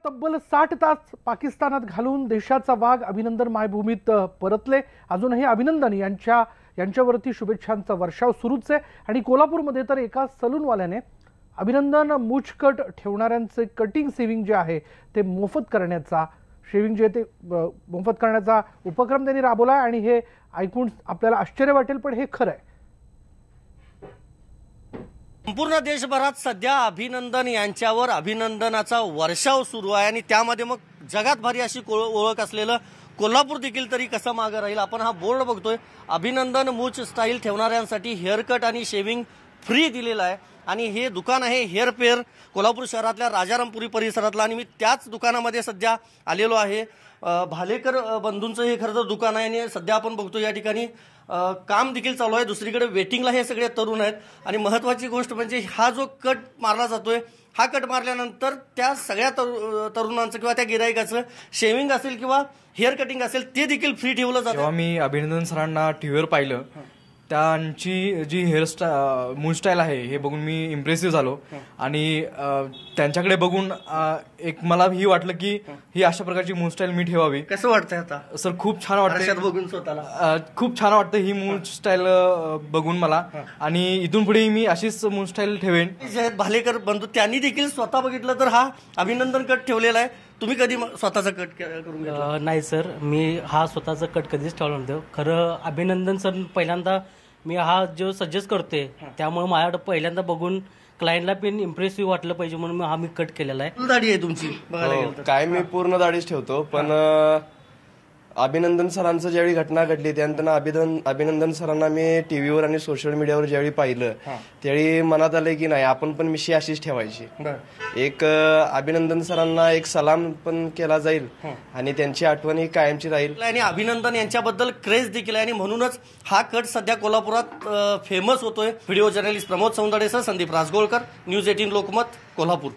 तब्बल 60 तास पाकिस्तानात घालून देशाचा वाघ अभिनंदन मायभूमीत परतले। अजूनही अभिनंदन यांच्यावरती शुभेच्छांचा वर्षाव सुरूच आहे आणि कोल्हापूरमध्ये तर एका सलूनवाल्याने अभिनंदन मूछकट ठेवणाऱ्यांचे कटिंग सेविंग जे आहे ते मोफत करण्याचा उपक्रम त्यांनी राबवला आणि हे ऐकून आपल्याला आश्चर्य वाटेल पण हे खरं आहे। संपूर्ण देशभरात सध्या अभिनंदन यांच्यावर अभिनंदनाचा वर्षाव सुरू आहे आणि त्यामध्ये मग जगात भारी अशी ओळख असलेलं कोल्हापूर देखील तरी कसं मागे राहील। आपण हा बोर्ड बघतोय, अभिनंदन मूछ स्टाईल ठेवणाऱ्यांसाठी हेअरकट आणि शेविंग फ्री दिलेला आहे आणि हे दुकान आहे हेअर पेअर कोल्हापूर शहरातल्या राजारामपुरी परिसरातला आणि मी त्याच दुकानामध्ये सध्या आलेलो आहे। भालेकर बंधूंचं हे खरं तर दुकान आहे आणि सध्या आपण बघतो या ठिकाणी काम देखील चालू आहे। दुसरीकडे वेटिंगला हे सगळे तरुण आहेत आणि महत्त्वाची गोष्ट म्हणजे हा जो कट मारला जातोय हा कट मारल्यानंतर त्या सगळ्या तरुणांचं किंवा त्या गिराईकाचं शेविंग असेल किंवा हेअर कटिंग असेल ते देखील फ्री ठेवलं जातं। जेव्हा मी अभिनंदन सरांना टीव्हीवर पाहिलं त्यांची जी मूळ स्टाईल आहे हे बघून मी इम्प्रेसिव्ह झालो आणि त्यांच्याकडे बघून एक मला ही वाटलं की ही अशा प्रकारची मूळ स्टाईल मी ठेवावी। कसं वाटतंय आता सर? खूप छान वाटतं बघून स्वतःला, खूप छान वाटतं ही मूळ स्टाईल बघून मला आणि इथून पुढे मी अशीच मूळ स्टाईल ठेवेन। जे भालेकर बंधू त्यांनी देखील स्वतः बघितलं तर हा अभिनंदन कट ठेवलेला आहे। तुम्ही कधी स्वतःचा कट करून घेतला? नाही सर, मी हा स्वतःचा कट कधीच ठेवला नव्हतं। खरं अभिनंदन सर पहिल्यांदा मी हा जो सजेस्ट करते त्यामुळे माझ्याकडे पहिल्यांदा बघून क्लायंटला पण इम्प्रेसिव्ह वाटलं पाहिजे म्हणून हा मी कट केलेला आहे। दाढी आहे तुमची बघायला गेलं तर? काय मी पूर्ण दाढीच ठेवतो पण अभिनंदन सरांचं ज्यावेळी घटना घडली त्यानंतर अभिनंदन सरांना मी टीव्हीवर आणि सोशल मीडियावर ज्यावेळी पाहिलं त्यावेळी मनात आलं की नाही आपण पण मिशी अशीच ठेवायची। एक अभिनंदन सरांना एक सलाम पण केला जाईल आणि त्यांची आठवणी कायमची राहील। आणि अभिनंदन यांच्याबद्दल क्रेज देखील आहे आणि म्हणूनच हा कट सध्या कोल्हापुरात फेमस होतोय। व्हिडिओ जर्नलिस्ट प्रमोद सौंदडेसह संदीप राजगोळकर, न्यूज 18 लोकमत, कोल्हापूर।